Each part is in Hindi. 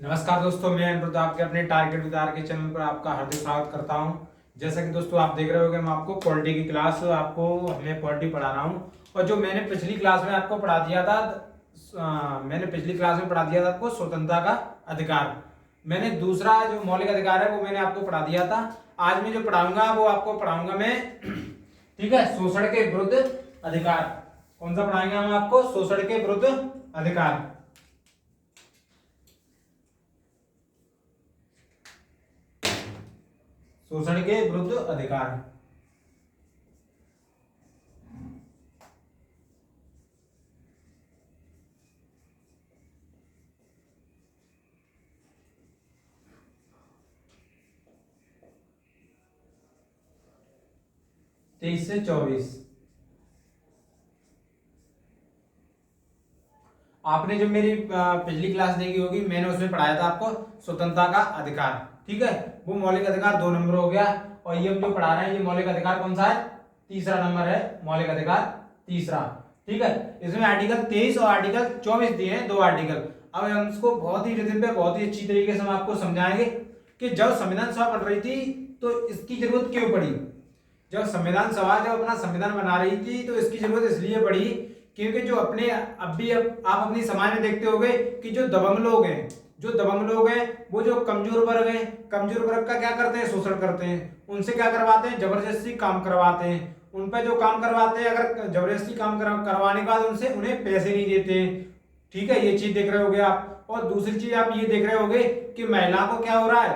नमस्कार दोस्तों, मैं अनिरुद्ध आपके अपने टारगेट विद आर के चैनल पर आपका हार्दिक स्वागत करता हूं। जैसा कि दोस्तों आप देख रहे होंगे, मैं आपको पॉलिटी की क्लास हमें पॉलिटी पढ़ा रहा हूं। और जो मैंने पिछली क्लास में आपको पढ़ा दिया था, आपको स्वतंत्रता का अधिकार। मैंने दूसरा जो मौलिक अधिकार है वो मैंने आपको पढ़ा दिया था। आज मैं जो पढ़ाऊंगा वो आपको पढ़ाऊंगा मैं ठीक है, शोषण के विरुद्ध अधिकार। कौन सा पढ़ाएंगे हम आपको? शोषण के विरुद्ध अधिकार। शोषण के विरुद्ध अधिकार। तेईस से 24 आपने जो मेरी पिछली क्लास देखी होगी, मैंने उसमें पढ़ाया था आपको स्वतंत्रता का अधिकार। ठीक है, वो मौलिक अधिकार 2 नंबर हो गया। और ये हम जो पढ़ा रहे हैं, ये मौलिक अधिकार कौन सा है? तीसरा नंबर है, मौलिक अधिकार तीसरा। ठीक है, इसमें आर्टिकल 23 और आर्टिकल 24 दिए हैं, 2 आर्टिकल। अब हम इसको बहुत ही रिदम पे बहुत ही अच्छी तरीके से हम आपको समझाएंगे कि जब संविधान सभा बन रही थी तो इसकी जरूरत क्यों पड़ी। जब संविधान सभा जब अपना संविधान बना रही थी तो इसकी जरूरत इसलिए पड़ी क्योंकि जो अपने आप अपनी समाज में देखते होंगे कि जो दबंग लोग हैं वो जो कमजोर वर्ग का क्या करते हैं? शोषण करते हैं। उनसे क्या करवाते हैं? जबरदस्ती काम करवाते हैं। उन पर जो काम करवाते हैं, अगर जबरदस्ती काम करवाने के बाद उनसे उन्हें पैसे नहीं देते हैं। ठीक है, ये चीज देख रहे होगे आप। और दूसरी चीज आप ये देख रहे होगे कि महिलाओं को क्या हो रहा है?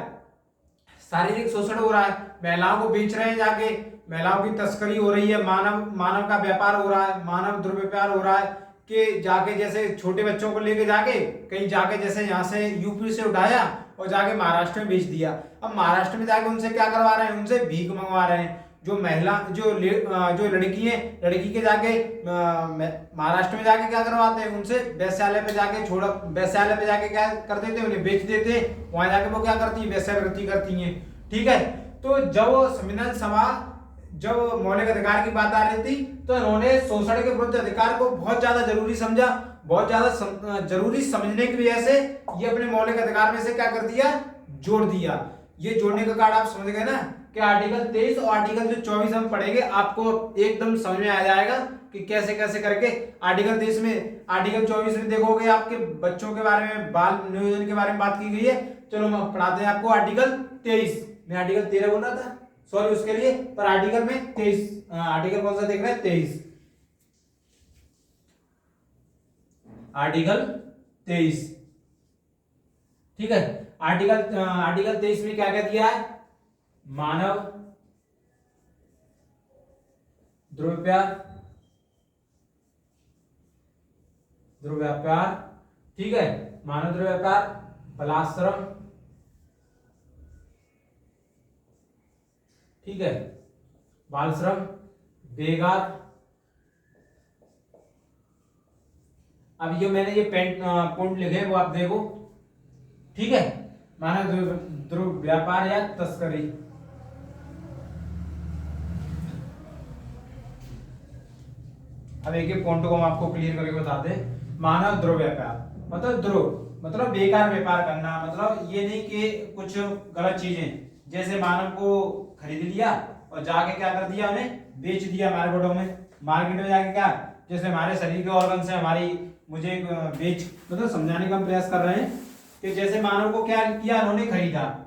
शारीरिक शोषण हो रहा है। महिलाओं को बेच रहे हैं, जाके महिलाओं की तस्करी हो रही है, मानव का व्यापार हो रहा है, मानव दुर्व्यापार हो रहा है कि जाके जैसे छोटे बच्चों को लेके जाके कहीं जाके जैसे यहाँ से यूपी से उठाया और जाके महाराष्ट्र में बेच दिया। अब महाराष्ट्र में जाके उनसे क्या करवा रहे हैं? उनसे भीख मंगवा रहे हैं। जो महिला जो लड़की है, लड़की के जाके महाराष्ट्र में जाके क्या करवाते हैं? उनसे वैश्यालय पे जाके क्या कर देते हैं? उन्हें बेच देते हैं। वहां जाके वो क्या करती है? वेश्यावृत्ति करती है। ठीक है, तो जब संविधान सभा जब मौलिक अधिकार की बात आ रही थी तो इन्होंने शोषण के विरुद्ध अधिकार को बहुत ज्यादा जरूरी समझा। बहुत ज्यादा जरूरी समझने की वजह से ये अपने मौलिक अधिकार में से क्या कर दिया? जोड़ दिया। ये जोड़ने का कार्ड आप समझ गए ना कि आर्टिकल 23 और आर्टिकल जो 24 हम पढ़ेंगे, आपको एकदम समझ में आ जाएगा कि कैसे कैसे करके आर्टिकल 23 में, आर्टिकल 24 में देखोगे आपके बच्चों के बारे में, बाल नियोजन के बारे में बात की गई है। चलो हम पढ़ाते हैं आपको आर्टिकल 23। मैं आर्टिकल 13 बोल रहा था, सॉरी उसके लिए। पर आर्टिकल में 23, आर्टिकल कौन सा देख रहे हैं? 23, आर्टिकल 23। ठीक है, आर्टिकल 23 में क्या क्या दिया है? मानव दुर्व्यापार, ठीक है, मानव दुर्व्यापार, बलात्श्रम, ठीक है, बाल श्रम, बेगार। अब ये मैंने ये पॉइंट लिखे वो आप देखो। ठीक है, मानव दुर्व्यापार या तस्करी। अब एक पॉइंट को हम आपको क्लियर करके बताते हैं। मानव दुर्व्यापार मतलब बेकार व्यापार करना। मतलब ये नहीं कि कुछ गलत चीजें, जैसे मानव को खरीद लिया और जाके क्या कर दिया? उन्हें बेच दिया मार्केट में जाके क्या, जैसे हमारे शरीर के ऑर्गन से मुझे बेच, मतलब समझाने का हम प्रयास कर रहे हैं कि जैसे मानव को क्या किया? उन्होंने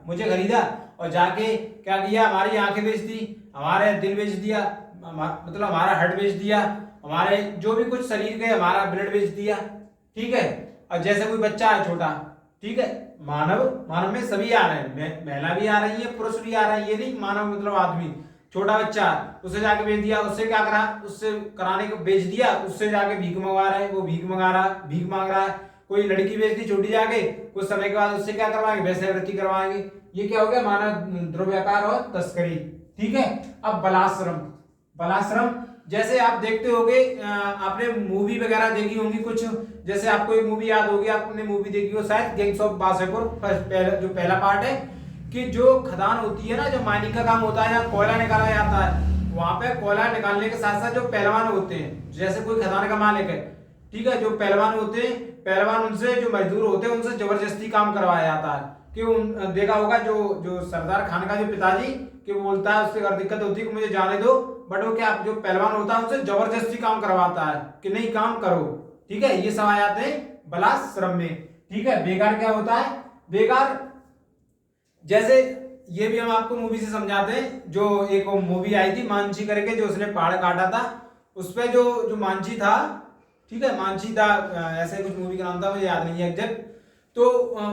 मुझे खरीदा और जाके क्या किया? हमारी आंखें बेच दी, हमारे दिल बेच दिया, मतलब हमारा हार्ट बेच दिया, हमारे जो भी कुछ शरीर के, हमारा ब्लड बेच दिया। ठीक है, और जैसे कोई बच्चा है छोटा, ठीक है, मानव में सभी आ रहे हैं, महिला भी आ रही है, पुरुष भी आ रहा है। ये नहीं मानव मतलब आदमी, छोटा बच्चा, उसे जाके बेच दिया। उससे क्या करा? उससे कराने को बेच दिया, उससे जाके भीख मंगवा रहे हैं। वो भीख मांग रहा है। कोई लड़की बेच दी छोटी, जाके कुछ समय के बाद उससे क्या करवाएंगे? वैश्यावृत्ति करवाएंगे। ये क्या हो गया? मानव दुर्व्यापार और तस्करी। ठीक है, अब बलात्श्रम जैसे आप देखते होंगे, आपने मूवी वगैरह देखी होंगी कुछ। जैसे आपको एक मूवी याद होगी, आपने मूवी देखी हो शायद, गैंग्स ऑफ वासेपुर। जो पहला पार्ट है कि जो खदान होती है ना, जो माइनिंग का काम होता है, जहाँ कोयला निकाला जाता है, वहां पे कोयला निकालने के साथ साथ जो पहलवान होते हैं, जैसे कोई खदान का मालिक है, ठीक है, जो पहलवान होते हैं, पहलवान उनसे, जो मजदूर होते हैं उनसे जबरदस्ती काम करवाया जाता है। कि देखा होगा जो जो सरदार खान का जो पिताजी कि वो बोलता है, उससे अगर दिक्कत होती है कि मुझे जाने दो, बट वो क्या, जो पहलवान होता है उनसे जबरदस्ती काम करवाता है कि नहीं काम करो। ठीक है, ये सब आ जाते हैं बलाश्रम में। ठीक है, बेगार क्या होता है? बेगार जैसे ये भी हम आपको मूवी से समझाते हैं। जो एक मूवी आई थी मांझी करके, जो उसने पहाड़ काटा था, उस पे जो जो मांझी था, ठीक है, मांझी था, ऐसे कुछ मूवी का नाम था, मुझे याद नहीं है एग्जैक्ट। तो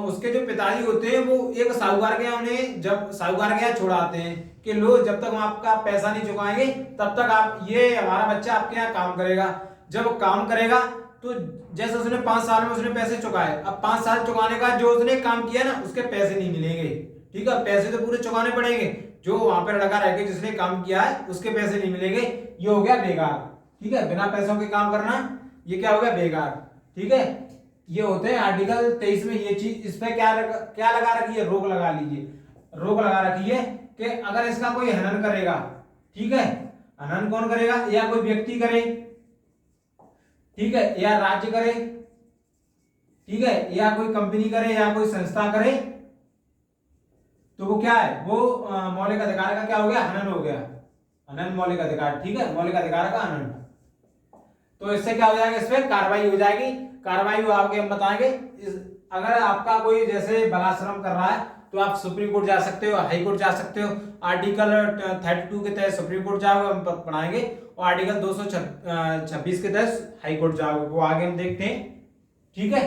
उसके जो पिताजी होते हैं वो एक साहूकार के यहाँ, उन्हें जब साहूकार के यहाँ छोड़ाते हैं कि लो, जब तक हम आपका पैसा नहीं चुकाएंगे तब तक आप, ये हमारा बच्चा आपके यहाँ काम करेगा। जब काम करेगा तो जैसे उसने 5 साल में उसने पैसे चुकाए, अब 5 साल चुकाने का जो उसने काम किया ना, उसके पैसे नहीं मिलेंगे। ठीक है, पैसे तो पूरे चुकाने पड़ेंगे, जो वहां पर लगा रह के जिसने काम किया है उसके पैसे नहीं मिलेंगे। ये हो गया बेगार। ठीक है, बिना पैसों के काम करना, ये क्या हो गया? बेगार। ठीक है, ये होते हैं आर्टिकल 23 में ये चीज। इस पे क्या लगा रखी है? रोक लगा लीजिए, रोक लगा रखी है कि अगर इसका कोई हनन करेगा, ठीक है, हनन कौन करेगा? या कोई व्यक्ति करे, ठीक है, या राज्य करे, ठीक है, या कोई कंपनी करे, या कोई संस्था करे, तो वो क्या है? वो मौलिक अधिकार का क्या हो गया? हनन हो गया। हनन मौलिक अधिकार। ठीक है, मौलिक अधिकार का हनन। तो इससे क्या हो जाएगा? इस पे कार्रवाई हो जाएगी। कार्रवाई आगे हम बताएंगे। अगर आपका कोई जैसे बलाश्रम कर रहा है तो आप सुप्रीम कोर्ट जा सकते हो, हाई कोर्ट जा सकते हो। आर्टिकल 32 के तहत सुप्रीम कोर्ट जाओगे, हम पढ़ाएंगे, और आर्टिकल 226 के तहत हाई कोर्ट जाओगे, वो आगे हम देखते हैं। ठीक है,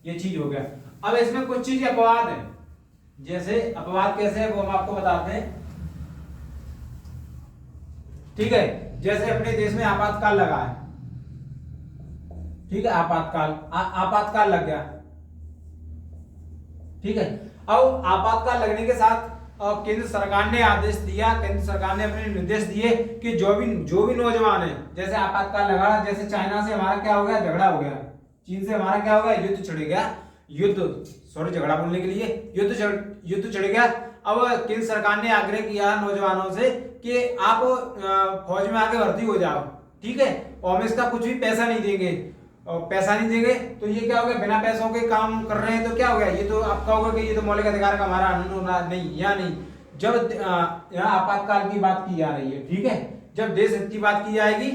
ये चीज हो गया। अब इसमें कुछ चीज अपवाद है। जैसे अपवाद कैसे है वो हम आपको बताते हैं। ठीक है, जैसे अपने देश में आपातकाल लगा है, ठीक है, आपातकाल लग गया। ठीक है, अब आपातकाल लगने के साथ केंद्र सरकार ने आदेश दिया, केंद्र सरकार ने अपने निर्देश दिए कि जो भी नौजवान है, जैसे आपातकाल लगा, जैसे चाइना से हमारा क्या हो गया? झगड़ा हो गया, चीन से हमारा क्या हो गया? युद्ध छिड़ गया, झगड़ा बोलने के लिए युद्ध छिड़ गया। अब केंद्र सरकार ने आग्रह किया नौजवानों से कि आप फौज में आके भर्ती हो जाओ। ठीक है, और हम इसका कुछ भी पैसा नहीं देंगे, और पैसा नहीं देंगे तो ये क्या हो गया? बिना पैसों के काम कर रहे हैं, तो क्या हो गया? ये तो आप कहोगे कि ये तो मौलिक अधिकार का हमारा नहीं, या नहीं। जब यहाँ आपातकाल की बात की जा रही है, ठीक है, जब देश हित की बात की जाएगी,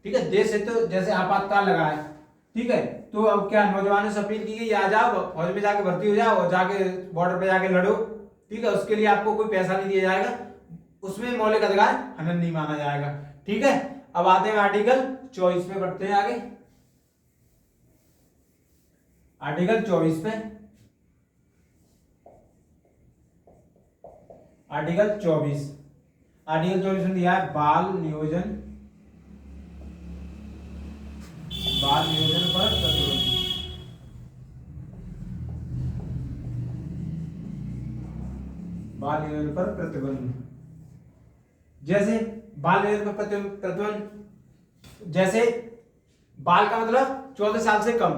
ठीक है, देश हित, जैसे आपातकाल लगा है, ठीक है, तो अब क्या नौजवानों से अपील की गई, आ जाओ फौज में जाके भर्ती हो जाओ और जाके बॉर्डर पे जाके लड़ो। ठीक है, उसके लिए आपको कोई पैसा नहीं दिया जाएगा, उसमें मौलिक अधिकार हनन नहीं माना जाएगा। ठीक है, अब आते हैं आर्टिकल 24 पे, बढ़ते हैं आगे। आर्टिकल 24 पे, आर्टिकल 24 में दिया है बाल नियोजन पर प्रतिबंध। बाल नियोजन पर प्रतिबंध। जैसे बाल नियोजन पर प्रतिबंध, जैसे बाल का मतलब 14 साल से कम,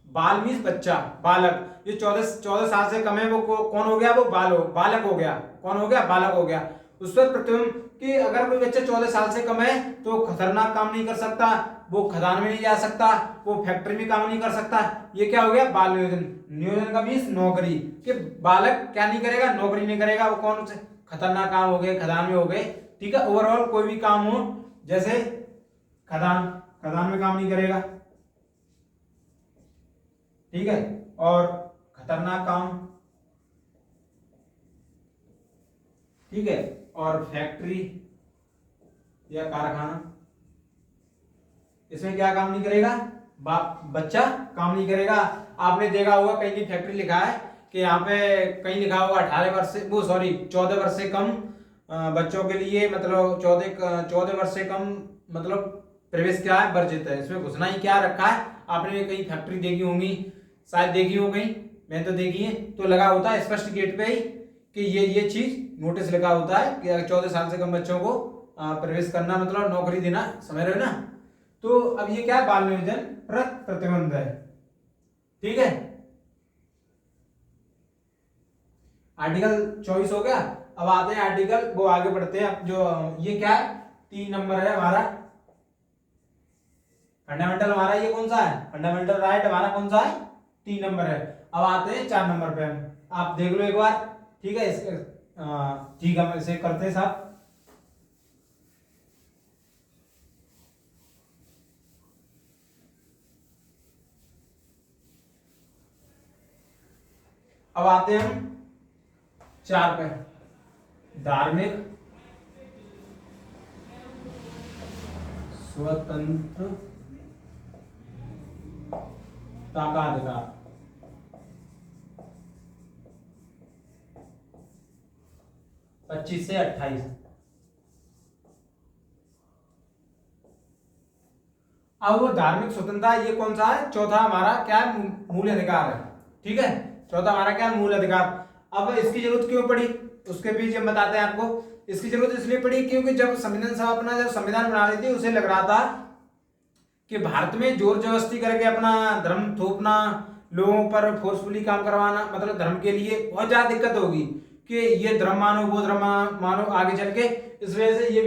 बाल मीन्स बच्चा, बालक। जो 14 साल से कम है वो कौन हो गया? वो बालक हो गया। कौन हो गया? बालक हो गया। उस पर प्रतिबंध कि अगर कोई बच्चा 14 साल से कम है तो खतरनाक काम नहीं कर सकता, वो खदान में नहीं जा सकता, वो फैक्ट्री में काम नहीं कर सकता। ये क्या हो गया? बाल नियोजन। नियोजन का मीन्स नौकरी, कि बालक क्या नहीं करेगा? नौकरी नहीं करेगा। वो कौन से खतरनाक काम हो गए, खदान में हो गए, ठीक है, ओवरऑल कोई भी काम हो, जैसे खदान में काम नहीं करेगा, ठीक है, और खतरनाक काम, ठीक है, और फैक्ट्री या कारखाना, इसमें क्या काम नहीं करेगा? बच्चा काम नहीं करेगा। आपने देखा होगा कहीं की फैक्ट्री लिखा है कि यहाँ पे कहीं लिखा होगा 14 वर्ष से कम बच्चों के लिए, मतलब 14 वर्ष से कम, मतलब प्रवेश क्या है? वर्जित है। इसमें घुसना ही क्या रखा है? आपने कहीं फैक्ट्री देखी होंगी, शायद देखी हो कहीं, मैंने तो देखी है, तो लगा होता है स्पष्ट गेट पे ही कि ये चीज नोटिस लगा होता है कि 14 साल से कम बच्चों को प्रवेश करना, मतलब नौकरी देना, समझ रहे हो ना? तो अब ये क्या है? बाल नियोजन पर प्रतिबंध है। ठीक है, आर्टिकल 24 हो गया। अब आते हैं आर्टिकल, वो आगे बढ़ते हैं। अब जो ये क्या है? 3 नंबर है हमारा, फंडामेंटल हमारा ये कौन सा है, फंडामेंटल राइट हमारा कौन सा है, 3 नंबर है। अब आते हैं 4 नंबर पे, हम आप देख लो एक बार, ठीक है। ठीक है, हम इसे करते हैं साहब। अब आते हैं हम 4 पे, धार्मिक स्वतंत्रता का अधिकार। पच्चीस से 28। अब वो धार्मिक स्वतंत्रता ये कौन सा है, चौथा हमारा क्या है, मूल अधिकार है, ठीक है। चौथा हमारा क्या है, मूल अधिकार। अब इसकी जरूरत क्यों पड़ी, उसके पीछे हम बताते हैं आपको। इसकी जरूरत इसलिए पड़ी क्योंकि जब संविधान सभा अपना जब संविधान बना रही थी, उसे लग रहा था कि भारत में जोर जबरदस्ती करके अपना धर्म थोपना, लोगों पर फोर्सफुली काम करवाना, मतलब धर्म के लिए बहुत ज्यादा दिक्कत होगी कि ये धर्म मानो वो धर्म मानो आगे चल के। इस वजह से ये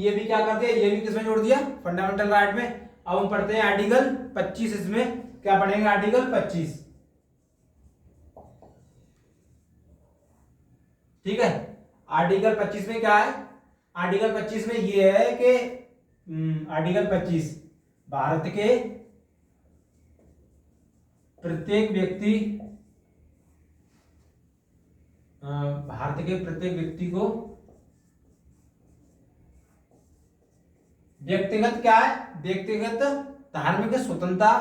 भी क्या करते हैं, ये भी किसमें जोड़ दिया, फंडामेंटल राइट में। अब हम पढ़ते हैं आर्टिकल 25, इसमें क्या पढ़ेंगे, आर्टिकल 25, ठीक है। आर्टिकल 25 में क्या है, आर्टिकल 25 में ये है कि आर्टिकल 25 भारत के प्रत्येक व्यक्ति को व्यक्तिगत क्या है, व्यक्तिगत धार्मिक स्वतंत्रता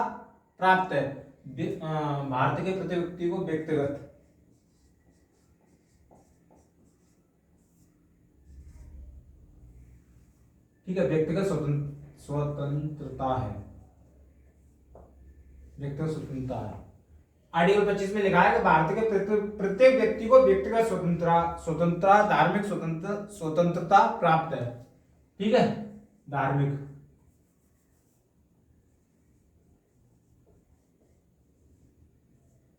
प्राप्त है। भारत के प्रत्येक व्यक्ति को व्यक्तिगत, ठीक है, व्यक्तिगत स्वतंत्रता है, व्यक्तिगत स्वतंत्रता है। आर्टिकल 25 में लिखा है कि भारत के प्रत्येक व्यक्ति को व्यक्तिगत स्वतंत्रता धार्मिक स्वतंत्रता प्राप्त है, ठीक है, धार्मिक।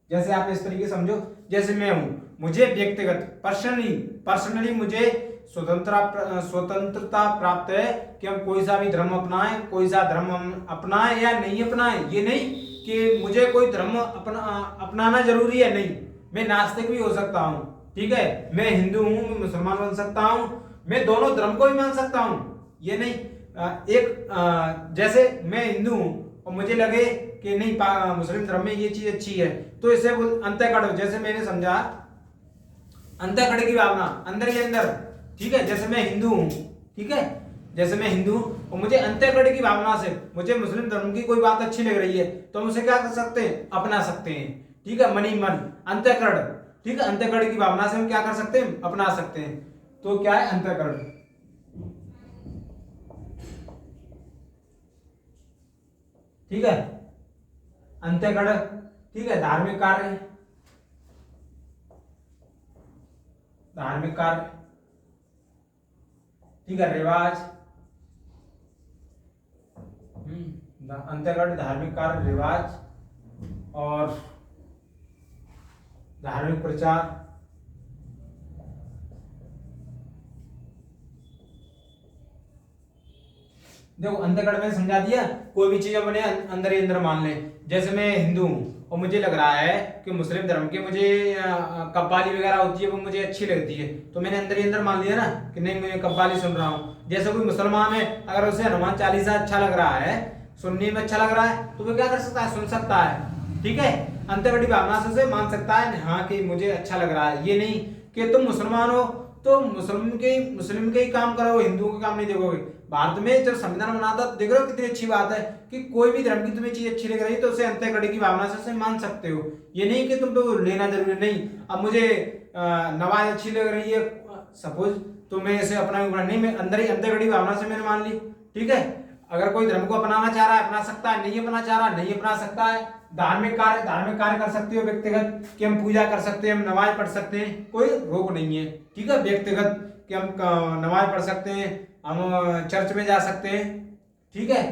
जैसे आप इस तरीके समझो, जैसे मैं हूं, मुझे व्यक्तिगत पर्सनली मुझे स्वतंत्रता प्राप्त है कि हम कोई सा भी धर्म अपनाएं, कोई सा धर्म हम अपनाएं या नहीं अपनाएं। ये नहीं कि मुझे कोई धर्म अपनाना जरूरी है, नहीं, मैं नास्तिक भी हो सकता हूं, ठीक है, मैं हिंदू हूं, मैं मुसलमान बन सकता हूं, मैं दोनों धर्म को भी मान सकता हूं। ये नहीं जैसे मैं हिंदू हूं और मुझे लगे कि नहीं मुस्लिम धर्म में ये चीज अच्छी है, तो इसे अंतःकरण, जैसे मैंने समझा अंतःकरण की भावना अंदर ही अंदर, ठीक है। जैसे मैं हिंदू हूं, ठीक है, जैसे मैं हिंदू और मुझे अंतःकरण की भावना से मुझे मुस्लिम धर्म की कोई बात अच्छी लग रही है, तो हम उसे क्या कर सकते हैं, अपना सकते हैं, ठीक है, मनी मन अंतःकरण, ठीक है, अंतःकरण की भावना से हम क्या कर सकते हैं, अपना सकते हैं। तो क्या है अंतःकरण, ठीक है, अंतःकरण, ठीक है। धार्मिक कार्य, ठीक है, रिवाज, अंतःकरण धार्मिक कार्य, रिवाज और धार्मिक प्रचार, देखो अंतःकरण में समझा दिया, कोई भी चीज अपने अंदर ही अंदर मान ले। जैसे मैं हिंदू हूं और मुझे लग रहा है कि मुस्लिम धर्म के मुझे कव्वाली वगैरह होती है वो मुझे अच्छी लगती है, तो मैंने अंदर ही अंदर मान लिया ना कि नहीं मैं कव्वाली सुन रहा हूँ। जैसे कोई मुसलमान है, अगर उसे हनुमान चालीसा अच्छा लग रहा है, सुनने में अच्छा लग रहा है, तो वो क्या कर सकता है, सुन सकता है, ठीक है, अंतःकरण भावना से उसे मान सकता है हाँ कि मुझे अच्छा लग रहा है। ये नहीं कि तुम मुसलमान हो तो मुस्लिम के ही काम करो, हिंदुओं के काम नहीं देखोगे। भारत में जब संविधान बना था, देख रहे हो कितनी अच्छी बात है कि कोई भी धर्म की तुम्हें चीज अच्छी लग रही है तो उसे अंतःकरण की भावना से उसे मान सकते हो। ये नहीं कि तुम तो लेना जरूरी नहीं, अब मुझे नमाज अच्छी लग रही है सपोज, तो मैं इसे अपना नहीं, मैं अंदर ही अंतःकरण की भावना से मैंने मान ली, ठीक है। अगर कोई धर्म को अपनाना चाह रहा है अपना सकता है, नहीं अपना चाह रहा नहीं अपना सकता है। धार्मिक कार्य कर सकते हो व्यक्तिगत, कि हम पूजा कर सकते हैं, हम नमाज पढ़ सकते हैं, कोई रोक नहीं है, ठीक है। व्यक्तिगत कि हम नमाज पढ़ सकते हैं, हम चर्च में जा सकते हैं, ठीक है।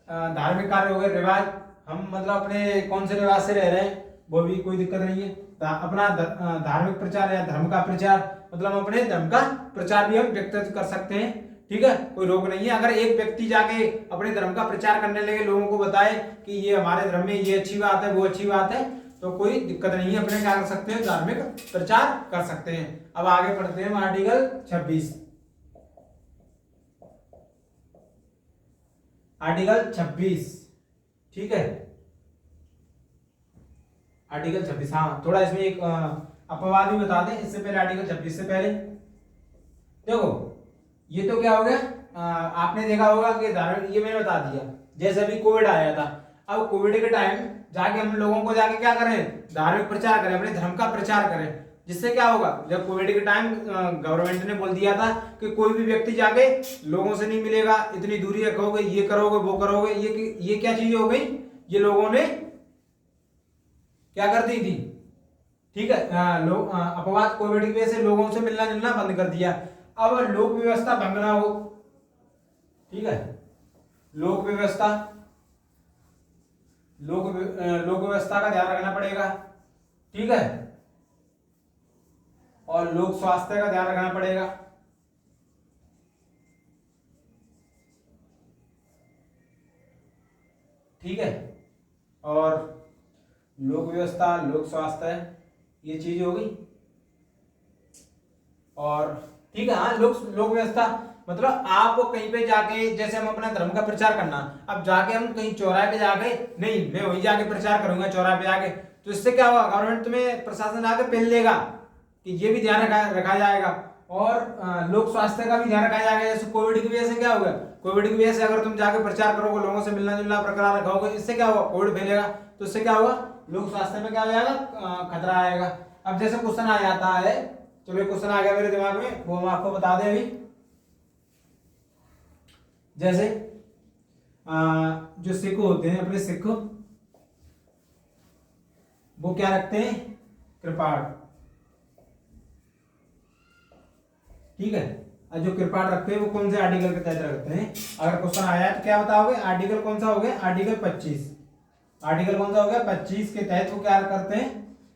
धार्मिक कार्य हो गए, रिवाज, हम मतलब अपने कौन से रिवाज से रह रहे हैं वो भी कोई दिक्कत नहीं है। अपना धार्मिक प्रचार या धर्म का प्रचार, मतलब अपने धर्म का प्रचार भी हम व्यक्तिगत कर सकते हैं, ठीक है, कोई रोक नहीं है। अगर एक व्यक्ति जाके अपने धर्म का प्रचार करने लगे, लोगों को बताए कि ये हमारे धर्म में ये अच्छी बात है, वो अच्छी बात है, तो कोई दिक्कत नहीं है, अपने क्या कर सकते हैं, धार्मिक प्रचार कर सकते हैं। अब आगे पढ़ते हैं आर्टिकल 26। आर्टिकल 26, ठीक है, आर्टिकल 26। हाँ, थोड़ा इसमें एक अपवाद भी बता दें इससे पहले, आर्टिकल 26 से पहले देखो, ये तो क्या हो गया, आपने देखा होगा कि धार्मिक, ये मैंने बता दिया, जैसे अभी कोविड आया था। अब कोविड के टाइम जाके हम लोगों को जाके क्या करें, धार्मिक प्रचार करें, अपने धर्म का प्रचार करें। जिससे क्या होगा, जब कोविड के टाइम गवर्नमेंट ने बोल दिया था कि कोई भी व्यक्ति जाके लोगों से नहीं मिलेगा, इतनी दूरी रखोगे, ये करोगे, वो करोगे, ये क्या चीज हो गई, ये लोगों ने क्या कर दी थी, ठीक है, अपवाद कोविड की वजह से लोगों से मिलना जुलना बंद कर दिया। अब लोक व्यवस्था भंग ना हो, ठीक है, लोक व्यवस्था का ध्यान रखना पड़ेगा, ठीक है, और लोक स्वास्थ्य का ध्यान रखना पड़ेगा, ठीक है, और लोक व्यवस्था, लोक स्वास्थ्य, ये चीज हो गई। और ठीक है, हाँ, लोक व्यवस्था मतलब आपको कहीं पे जाके, जैसे हम अपना धर्म का प्रचार करना, अब जाके हम कहीं चौराहे पे जाके नहीं, मैं वहीं जाके प्रचार करूंगा चौराहे पे जाके, तो इससे क्या होगा, गवर्नमेंट तुम्हें, प्रशासन आके पेल देगा कि ये भी ध्यान रखा जाएगा। और लोक स्वास्थ्य का भी ध्यान रखा जाएगा। जैसे कोविड की वजह से क्या होगा, कोविड की वजह से अगर तुम जाके प्रचार करोगे, लोगों से मिलना जुलना बरकरार रखोगे, इससे क्या होगा, कोविड फैलेगा, तो इससे क्या होगा, लोक स्वास्थ्य में क्या हो जाएगा, खतरा आएगा। अब जैसे क्वेश्चन आ जाता है, चलो क्वेश्चन आ गया मेरे दिमाग में, वो हम आपको बता दें अभी। जैसे जो सिख होते हैं, अपने सिख, वो क्या रखते हैं, कृपाण, ठीक है, और जो कृपाण रखते हैं वो कौन से आर्टिकल के तहत रखते हैं, अगर क्वेश्चन आया तो क्या बताओगे, आर्टिकल कौन सा हो गया, आर्टिकल 25, आर्टिकल कौन सा हो गया, 25 के तहत वो क्या करते हैं,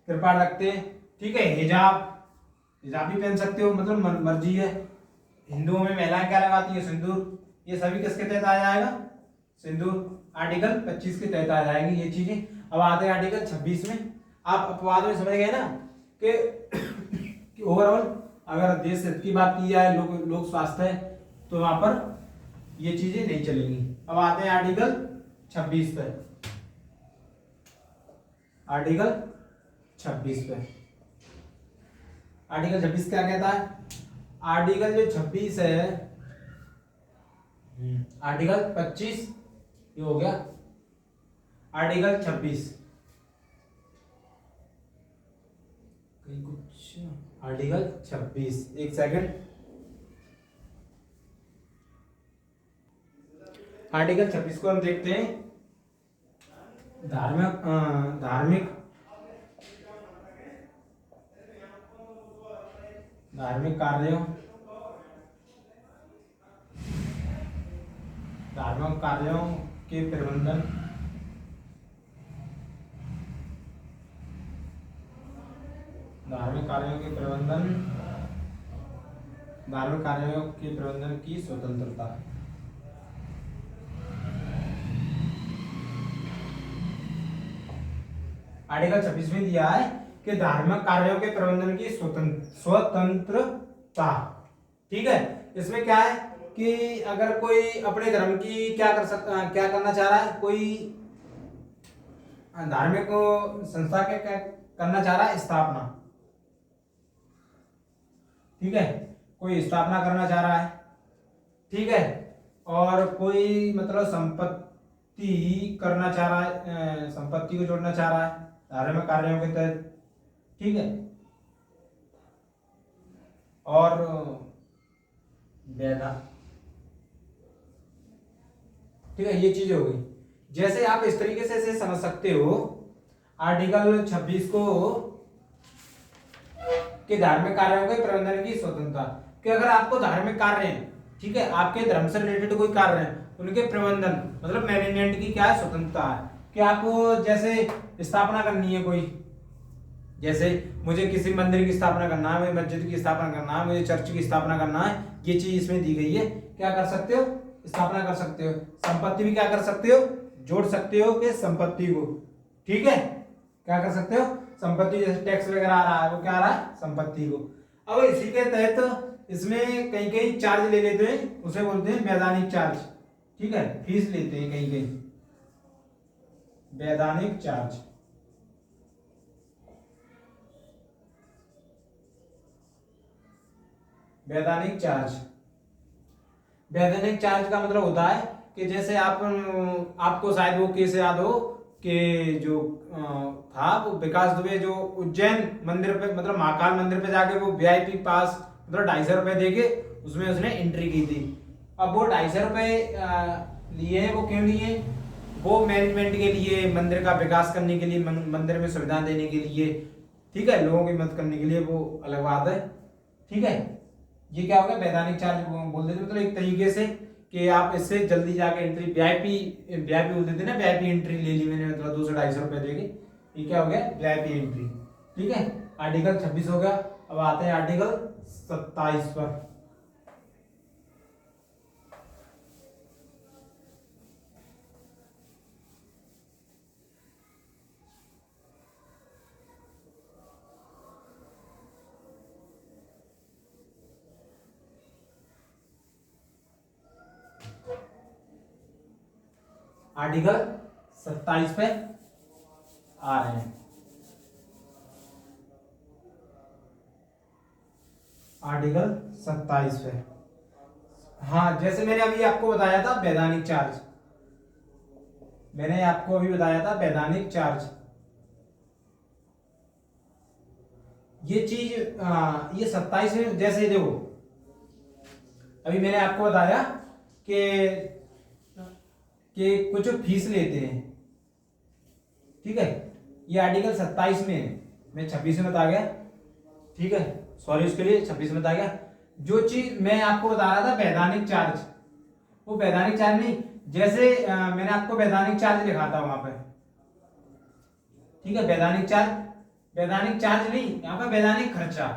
कृपाण रखते हैं, ठीक है। हिजाब भी पहन सकते हो, मतलब मर्जी है। हिंदुओं में महिलाएं क्या लगाती है, सिंदूर, ये सभी किसके तहत आ जाएगा, सिंदूर, आर्टिकल 25 के तहत आ जाएगी ये चीजें। अब आते हैं आर्टिकल 26 में। आप अपवाद में समझ गए ना कि ओवरऑल अगर देश हित की बात की जाए, लोक स्वास्थ्य है, तो वहां पर ये चीजें नहीं चलेंगी। अब आते हैं आर्टिकल 26 पे, आर्टिकल 26 पे, आर्टिकल 26 क्या कहता है, आर्टिकल जो 26 है, आर्टिकल 25 ये हो गया, आर्टिकल 26 कहीं कुछ, आर्टिकल 26, एक सेकंड, आर्टिकल 26 को हम देखते हैं, धार्मिक कार्यों, धार्मिक कार्यों के प्रबंधन, धार्मिक कार्यों के प्रबंधन की स्वतंत्रता। आर्टिकल 26 में दिया है कि धार्मिक कार्यों के प्रबंधन की स्वतंत्रता, ठीक है। इसमें क्या है कि अगर कोई अपने धर्म की क्या करना चाह रहा है, कोई धार्मिक संस्था के करना चाह रहा है स्थापना, ठीक है, कोई स्थापना करना चाह रहा है, ठीक है, और कोई मतलब संपत्ति करना चाह रहा है, संपत्ति को जोड़ना चाह रहा है धार्मिक कार्यों के तहत, ठीक है, और वेदा, ठीक है, ये चीज हो गई। जैसे आप इस तरीके से इसे समझ सकते हो आर्टिकल 26 को कि धार्मिक कार्यों के प्रबंधन की स्वतंत्रता, कि अगर आपको धार्मिक कार्य है, ठीक है, आपके धर्म से रिलेटेड कोई कार्य है, उनके प्रबंधन मतलब मैनेजमेंट की क्या है, स्वतंत्रता है। कि आपको जैसे स्थापना करनी है कोई, जैसे मुझे किसी मंदिर की स्थापना करना है, मुझे मस्जिद की स्थापना करना है, मुझे चर्च की स्थापना करना है, ये चीज इसमें दी गई है क्या कर सकते हो, स्थापना कर सकते हो। संपत्ति भी क्या कर सकते हो, जोड़ सकते हो कि संपत्ति को, ठीक है, क्या कर सकते हो, संपत्ति, जैसे टैक्स वगैरह आ रहा है वो क्या आ रहा है, संपत्ति को। अब इसी के तहत इसमें कहीं कहीं चार्ज ले लेते हैं, उसे बोलते हैं वैधानिक चार्ज, ठीक है, फीस लेते हैं कहीं कहीं, वैधानिक चार्ज। वैधानिक चार्ज, वैधानिक चार्ज का मतलब होता है कि जैसे आपको शायद वो केस याद हो कि जो था वो विकास दुबे जो उज्जैन मंदिर पे, मतलब महाकाल मंदिर पे जाके वो वीआईपी पास मतलब 250 रुपए देके उसमें उसने एंट्री की थी। अब वो 250 रुपए लिए हैं, वो क्यों लिए, वो मैनेजमेंट के लिए, मंदिर का विकास करने के लिए, मंदिर में सुविधा देने के लिए, ठीक है, लोगों की मदद करने के लिए, वो अलग बात है, ठीक है। ये क्या होगा, वैधानिक चार्ज बोल देते, मतलब एक तरीके से कि आप इससे जल्दी जाके एंट्री, वीआईपी वीआईपी बोल देते ना, वीआईपी एंट्री ले ली मैंने, मतलब 200-250 रुपए देके, ये क्या हो गया, वीआईपी एंट्री, ठीक है। आर्टिकल 26 हो गया। अब आते हैं आर्टिकल 27 पर। आर्टिकल 27 पे आ रहे हैं। आर्टिकल 27 पे, हाँ, जैसे मैंने अभी आपको बताया था वैधानिक चार्ज, मैंने आपको अभी बताया था वैधानिक चार्ज, ये चीज ये 27 में, जैसे देखो अभी मैंने आपको बताया कि कुछ फीस लेते हैं, ठीक है, ये आर्टिकल 27 में है, मैं 26 में बता गया, ठीक है, सॉरी उसके लिए 26 में बता गया। जो चीज मैं आपको बता रहा था वैधानिक चार्ज, वो वैधानिक चार्ज नहीं, जैसे मैंने आपको वैधानिक चार्ज लिखा था वहां पे, ठीक है, वैधानिक चार्ज, वैधानिक चार्ज नहीं, यहाँ पे वैधानिक खर्चा,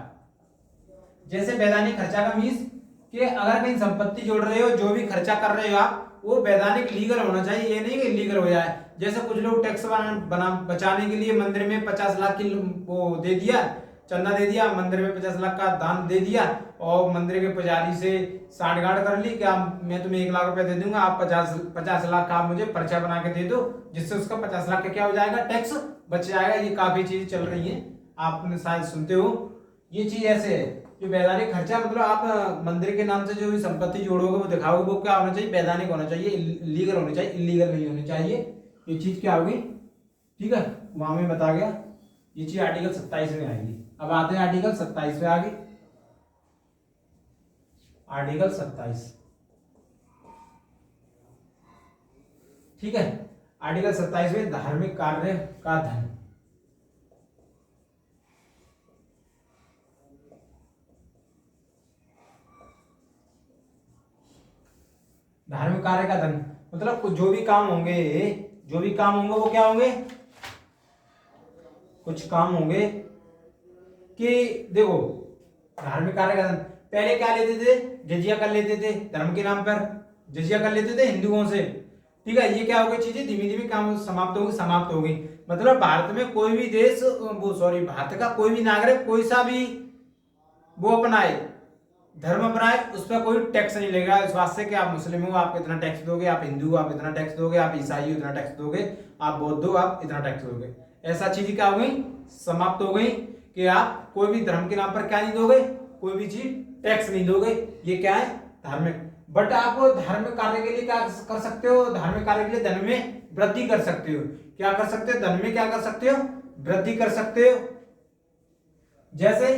जैसे वैधानिक खर्चा का मीन्स कि अगर कहीं संपत्ति जोड़ रहे हो, जो भी खर्चा कर रहे हो आप, वो वैधानिक लीगल होना चाहिए, ये नहीं कि इलीगल हो जाए। जैसे कुछ लोग टैक्स बना बचाने के लिए मंदिर में 50 लाख की वो दे दिया, चंदा दे दिया, मंदिर में 50 लाख का दान दे दिया, और मंदिर के पुजारी से साठगांठ कर ली, क्या मैं तुम्हें 1 लाख रुपए दे दूंगा, आप 50 लाख का आप मुझे पर्चा बना के दे दो, जिससे उसका 50 लाख का क्या हो जाएगा, टैक्स बच जाएगा। ये काफी चीज चल रही है, आपने शायद सुनते हो, ये चीज ऐसे है। जो वैधानिक खर्चा मतलब आप मंदिर के नाम से जो भी संपत्ति जोड़ोगे, वो दिखाओगे, वो क्या होना चाहिए, वैधानिक होना चाहिए, लीगल होनी चाहिए, इलीगल नहीं होनी चाहिए। ये चीज क्या होगी, ठीक है, वहां में बता गया, ये चीज आर्टिकल 27 में आएगी। अब आते हैं आर्टिकल 27 पे आगे, आर्टिकल 27, ठीक है, आर्टिकल 27 में धार्मिक कार्य का धन, धार्मिक कार्य का धन मतलब जो भी काम होंगे, जो भी काम होंगे वो क्या होंगे, कुछ काम होंगे कि देखो, धार्मिक कार्य का धन पहले क्या लेते थे, जजिया कर लेते थे, धर्म के नाम पर जजिया कर लेते थे हिंदुओं से, ठीक है। ये क्या हो गई, चीजें धीमे धीमे काम समाप्त हो गई। मतलब भारत में कोई भी देश, वो सॉरी, भारत का कोई भी नागरिक कोई सा भी वो अपनाए, धर्म अपनाए, उस पर कोई टैक्स नहीं लगेगा, इस बात से कि आप मुस्लिम हो आप इतना टैक्स दोगे, आप हिंदू हो आप इतना टैक्स दोगे, आप ईसाई हो इतना टैक्स दोगे, आप बौद्ध हो आप इतना टैक्स दोगे। ऐसा चीज क्या हो गई, समाप्त हो गई, कि आप कोई भी धर्म के नाम पर क्या नहीं दोगे, कोई भी चीज टैक्स नहीं दोगे। ये क्या है, धार्मिक। बट आप धार्मिक कार्य के लिए क्या कर सकते हो, धार्मिक कार्य के लिए धन में वृद्धि कर सकते हो। क्या कर सकते हो, धन में क्या कर सकते हो, वृद्धि कर सकते हो। जैसे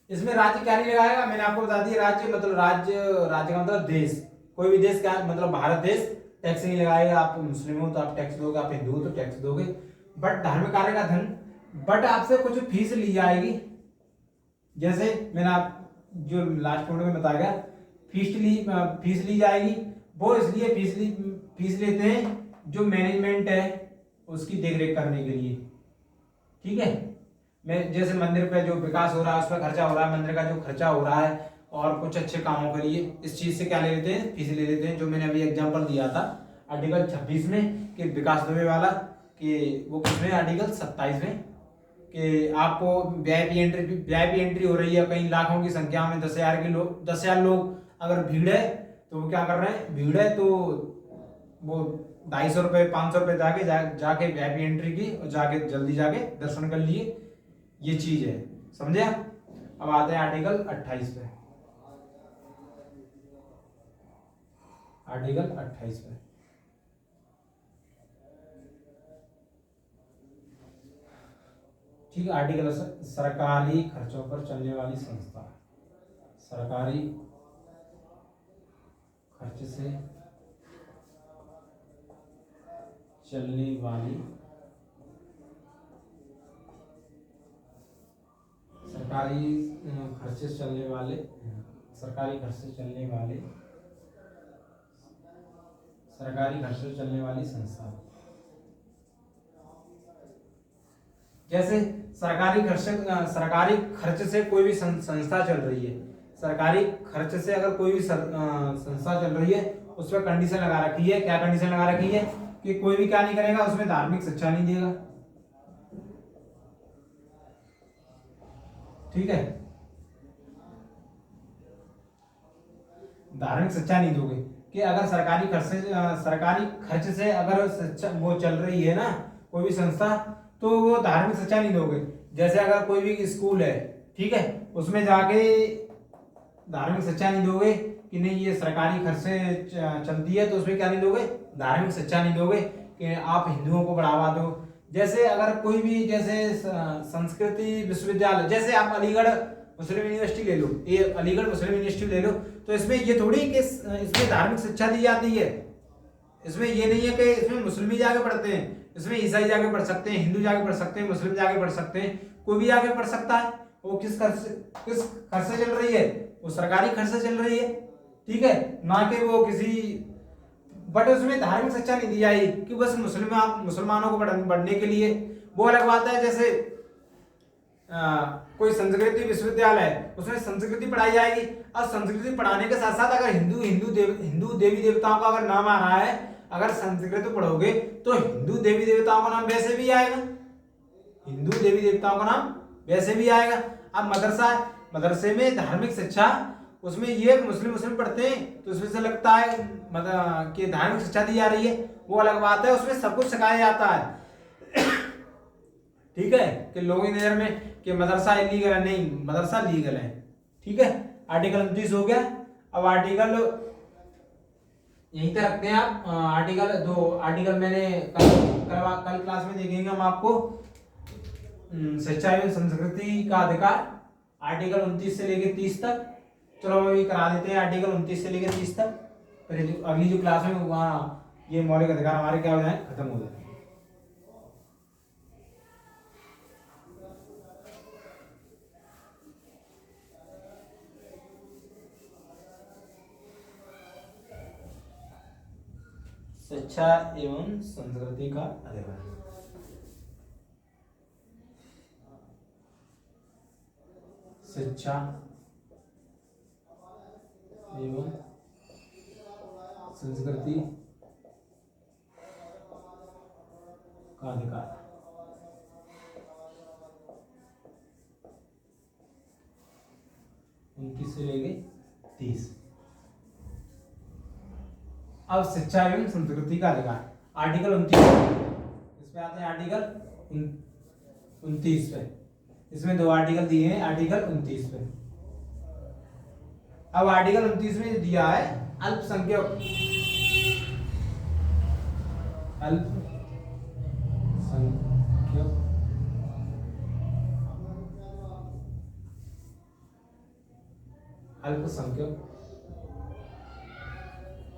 इसमें राज्य क्या नहीं लगाएगा, मैंने आपको बता दिया, राज्य मतलब राज्य का मतलब देश, कोई भी देश क्या मतलब भारत देश टैक्स नहीं लगाएगा। आप मुस्लिम हो तो आप टैक्स दोगे, आप हिंदू हो तो टैक्स दोगे। बट धार्मिक कार्य का धन, बट आपसे कुछ फीस ली जाएगी। जैसे मैंने आप जो लास्ट पॉइंट में बताया, फीस ली जाएगी। वो इसलिए फीस लेते हैं जो मैनेजमेंट है उसकी देखरेख करने के लिए, ठीक है। मैं जैसे मंदिर पे जो विकास हो रहा है उस पर खर्चा हो रहा है, मंदिर का जो खर्चा हो रहा है और कुछ अच्छे कामों के लिए इस चीज से क्या ले लेते हैं, फीस ले लेते हैं। जो मैंने अभी एग्जांपल दिया था आर्टिकल 26 में कि विकास दुबे वाला, कि वो किसमें आर्टिकल 27 में, कि आपको वीआईपी एंट्री हो रही है कई लाखों की संख्या में, 10,000 लोग अगर भीड़ है तो वो क्या कर रहे हैं, भीड़ है तो वो 250 रुपये 500 रुपये जाके वीआईपी एंट्री की और जाके जल्दी जाके दर्शन कर लिए, ये चीज है, समझे आप। अब आते हैं आर्टिकल 28 पे। आर्टिकल 28 पे ठीक है। आर्टिकल सरकारी खर्चों पर चलने वाली संस्था, सरकारी खर्च से चलने वाली, सरकारी खर्च से चलने वाले, सरकारी खर्च से चलने वाले, सरकारी खर्च से चलने वाली संस्था। जैसे सरकारी खर्च से कोई भी संस्था चल रही है, सरकारी खर्च से अगर कोई भी संस्था चल रही है, उस पर कंडीशन लगा रखी है। क्या कंडीशन लगा रखी है कि कोई भी क्या नहीं करेगा, उसमें धार्मिक शिक्षा नहीं देगा, ठीक है। धार्मिक शिक्षा नहीं दोगे कि अगर सरकारी खर्च से अगर वो चल रही है ना कोई भी संस्था, तो वो धार्मिक शिक्षा नहीं दोगे। जैसे अगर कोई भी स्कूल है, ठीक है, उसमें जाके धार्मिक शिक्षा नहीं दोगे कि नहीं ये सरकारी खर्च से चलती है, तो उसमें क्या नहीं दोगे, धार्मिक शिक्षा नहीं दोगे कि आप हिंदुओं को बढ़ावा दो। जैसे अगर कोई भी जैसे संस्कृति विश्वविद्यालय, जैसे आप अलीगढ़ मुस्लिम यूनिवर्सिटी ले लो, ये अलीगढ़ मुस्लिम यूनिवर्सिटी ले लो, तो इसमें ये थोड़ी कि इसमें धार्मिक शिक्षा दी जाती है। इसमें ये नहीं है कि इसमें मुस्लिम ही जाके पढ़ते हैं, इसमें ईसाई जाके पढ़ सकते हैं, हिंदू जाके पढ़ सकते हैं, मुस्लिम जाके पढ़ सकते हैं, कोई भी जाके पढ़ सकता है। वो किस खर्च से चल रही है, वो सरकारी खर्च से चल रही है, ठीक है, ना कि वो किसी, बट उसमें धार्मिक शिक्षा नहीं दी जाएगी कि बस मुसलमानों को बढ़ने के लिए। वो अलग बात है। जैसे कोई संस्कृति विश्वविद्यालय है, उसमें संस्कृति पढ़ाई जाएगी। अब संस्कृति पढ़ाने के साथ साथ अगर हिंदू देवी देवताओं का अगर नाम आ रहा है, अगर संस्कृत पढ़ोगे तो हिंदू देवी देवताओं का नाम वैसे भी आएगा, हिंदू देवी देवताओं का नाम वैसे भी आएगा। अब मदरसे में धार्मिक शिक्षा, उसमें ये मुस्लिम पढ़ते हैं तो उसमें से लगता है मतलब कि धार्मिक शिक्षा दी जा रही है, वो अलग बात है। उसमें सब कुछ सिखाया जाता है ठीक है, कि लोगों की नजर में कि मदरसा इलीगल है, नहीं, मदरसा लीगल है, ठीक है। आर्टिकल 29 हो गया। अब आर्टिकल यहीं तक रखते हैं आप। आर्टिकल मैंने कल क्लास में देखेंगे हम आपको, शिक्षा एवं संस्कृति का अधिकार, आर्टिकल 29 से लेकर 30 तक। चलो अभी करा देते हैं आर्टिकल 29 से लेकर 30 तक, फिर अगली जो क्लास में वहाँ ये मौलिक अधिकार हमारे क्या हो जाए, खत्म हो जाए। शिक्षा एवं संस्कृति का अधिकार, शिक्षा एवं संस्कृति का अधिकार। उनतीस से लेके 30। अब शिक्षा एवं संस्कृति का अधिकार, आर्टिकल 29 इस पे आते हैं। आर्टिकल 29 पे, इसमें 2 आर्टिकल दिए हैं, आर्टिकल 29 पे। अब आर्टिकल 29 में दिया है अल्पसंख्यक,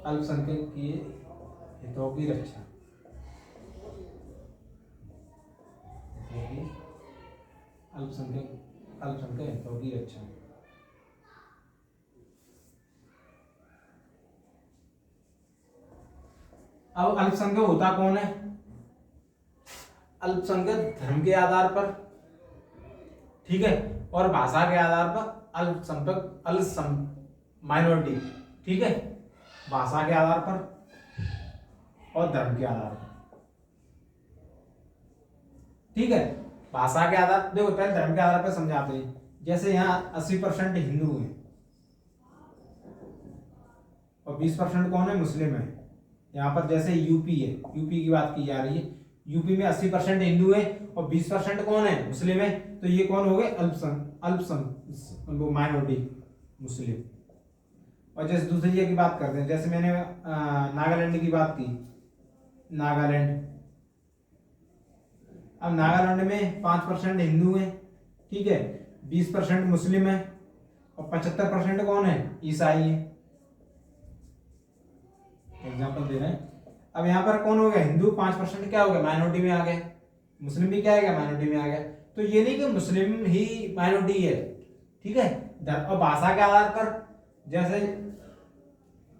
अल्पसंख्यक की हितों की रक्षा, अल्पसंख्यक हितों की रक्षा। अब अल्पसंख्यक होता कौन है? अल्पसंख्यक धर्म के आधार पर, ठीक है, और भाषा के आधार पर अल्पसंख्यक माइनॉरिटी, ठीक है, भाषा के आधार पर और धर्म के आधार पर, ठीक है। भाषा के आधार, देखो पहले धर्म के आधार पर समझाते हैं। जैसे यहाँ 80% हिंदू हैं और 20% कौन है, मुस्लिम है। यहाँ पर जैसे यूपी है, यूपी की बात की जा रही है, यूपी में 80% हिंदू है और 20% कौन है, मुस्लिम है। तो ये कौन हो गए, वो माइनॉरिटी मुस्लिम। और जैसे दूसरी जगह की बात करते हैं, जैसे मैंने नागालैंड की बात की, नागालैंड, अब नागालैंड में 5% हिंदू है, ठीक है, 20% मुस्लिम है और 75% कौन है, ईसाई है। एग्जाम्पल दे रहे हैं। अब यहाँ पर कौन हो गया, हिंदू 5% क्या हो गया, माइनॉरिटी में आ गया, मुस्लिम भी क्या है, माइनॉरिटी में आ गया। तो ये नहीं कि मुस्लिम ही माइनॉरिटी है, ठीक है। और भाषा के आधार पर जैसे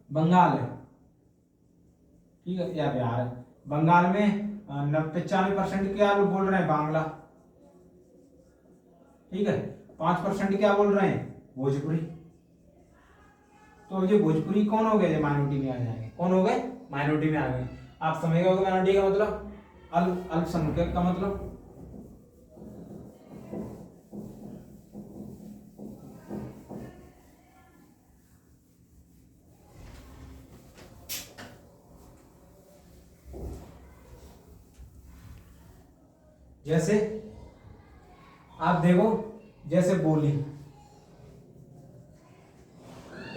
बंगाल है, ठीक है, या बिहार है, बंगाल में 95% क्या बोल रहे हैं, बांग्ला, ठीक है, 5% क्या बोल रहे हैं, भोजपुरी। तो ये भोजपुरी कौन हो गए, माइनॉरिटी में आ जाएंगे, कौन हो गए, माइनॉरिटी में आ गए। आप समझ गए माइनॉरिटी का मतलब, अल्पसंख्यक का मतलब। जैसे आप देखो, जैसे बोली,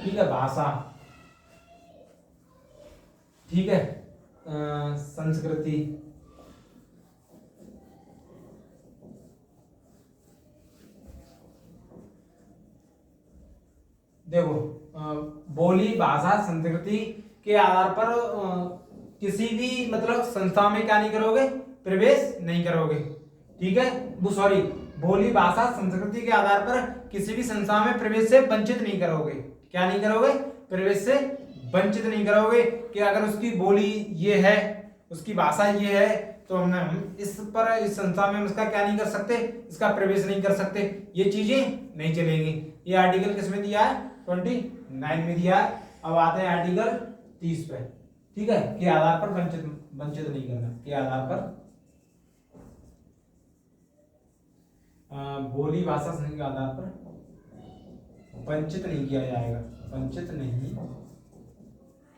ठीक है, भाषा, ठीक है, संस्कृति, देखो बोली, भाषा, संस्कृति के आधार पर किसी भी मतलब संस्था में क्या नहीं करोगे, प्रवेश नहीं करोगे, ठीक है। वो सॉरी, बोली, भाषा, संस्कृति के आधार पर किसी भी संस्था में प्रवेश से वंचित नहीं करोगे। क्या नहीं करोगे, प्रवेश से वंचित नहीं करोगे। कि अगर उसकी बोली ये है, उसकी भाषा ये है, तो हम इस संस्था में इसका क्या नहीं कर सकते, इसका प्रवेश नहीं कर सकते, ये चीजें नहीं चलेंगी। ये आर्टिकल किसमें दिया है, 29 में दिया है। अब आते हैं आर्टिकल 30 पे, ठीक है, के आधार पर वंचित नहीं करना, के आधार पर बोली, भाषा, संस्कृति के आधार पर वंचित नहीं किया जाएगा, वंचित नहीं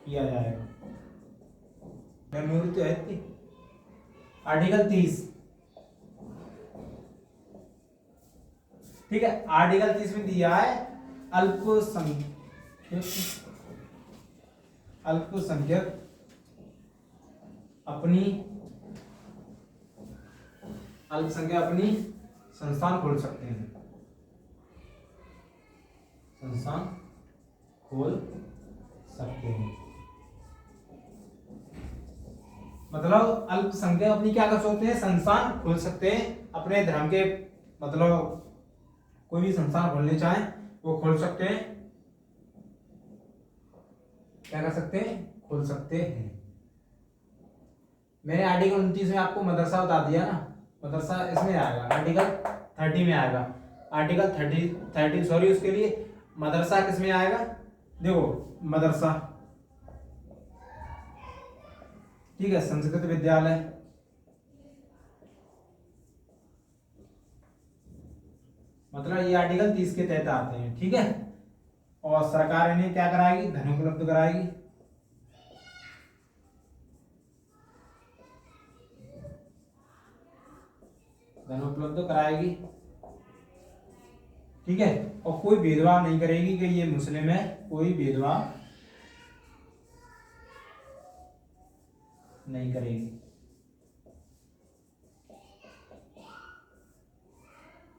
किया जाएगा। तो है आर्टिकल 30, ठीक है। आर्टिकल 30 में दिया है अल्पसंख्यक अपनी संस्थान खोल सकते हैं, संस्थान खोल सकते हैं। मतलब अल्पसंख्यक अपनी क्या कर सकते हैं, संस्थान खोल सकते हैं अपने धर्म के, मतलब कोई भी संस्थान खोलने चाहें वो खोल सकते हैं। क्या कर सकते हैं, खोल सकते हैं। मैंने आर्टिकल 29 में आपको मदरसा बता दिया ना, मदरसा इसमें आएगा, आर्टिकल 30 में आएगा, आर्टिकल 30 सॉरी, उसके लिए मदरसा किसमें आएगा, देखो मदरसा, ठीक है, संस्कृत विद्यालय, मतलब ये आर्टिकल 30 के तहत आते हैं, ठीक है। और सरकार इन्हें क्या कराएगी, धन उपलब्ध कराएगी, धन उपलब्ध कराएगी, ठीक है। और कोई भेदभाव नहीं करेगी कि ये मुस्लिम है, कोई भेदभाव नहीं करेगी,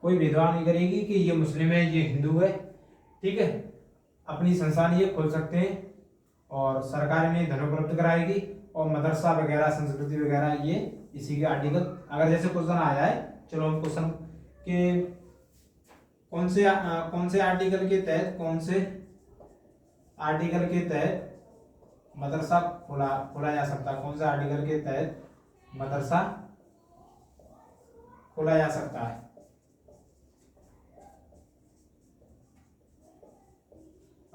कोई भेदभाव नहीं करेगी कि ये मुस्लिम है, ये हिंदू है, ठीक है। अपनी संस्थान ये खोल सकते हैं और सरकार इन्हें धन उपलब्ध कराएगी। और मदरसा वगैरह, संस्कृति वगैरह, ये इसी के आर्टिकल, अगर जैसे क्वेश्चन आ जाए, चलो हम क्वेश्चन के कौन से आर्टिकल के तहत, कौन से आर्टिकल के तहत मदरसा खोला जा सकता है, कौन से आर्टिकल के तहत मदरसा खोला जा सकता है।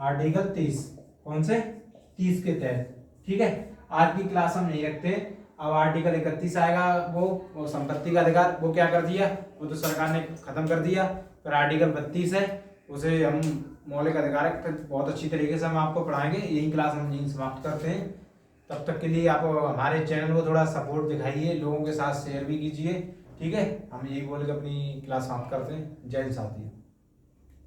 आर्टिकल 30, कौन से 30 के तहत। ठीक है, आज की क्लास हम नहीं रखते। अब आर्टिकल 31 आएगा, वो संपत्ति का अधिकार, वो क्या कर दिया, वो तो सरकार ने खत्म कर दिया। फिर आर्टिकल 32 है, उसे हम मौलिक अधिकार है, बहुत अच्छी तरीके से हम आपको पढ़ाएंगे। यही क्लास हम यहीं समाप्त करते हैं। तब तक के लिए आप हमारे चैनल को थोड़ा सपोर्ट दिखाइए, लोगों के साथ शेयर भी कीजिए। ठीक है, हम यही बोल के अपनी क्लास समाप्त करते हैं। जय हिंद साथियों।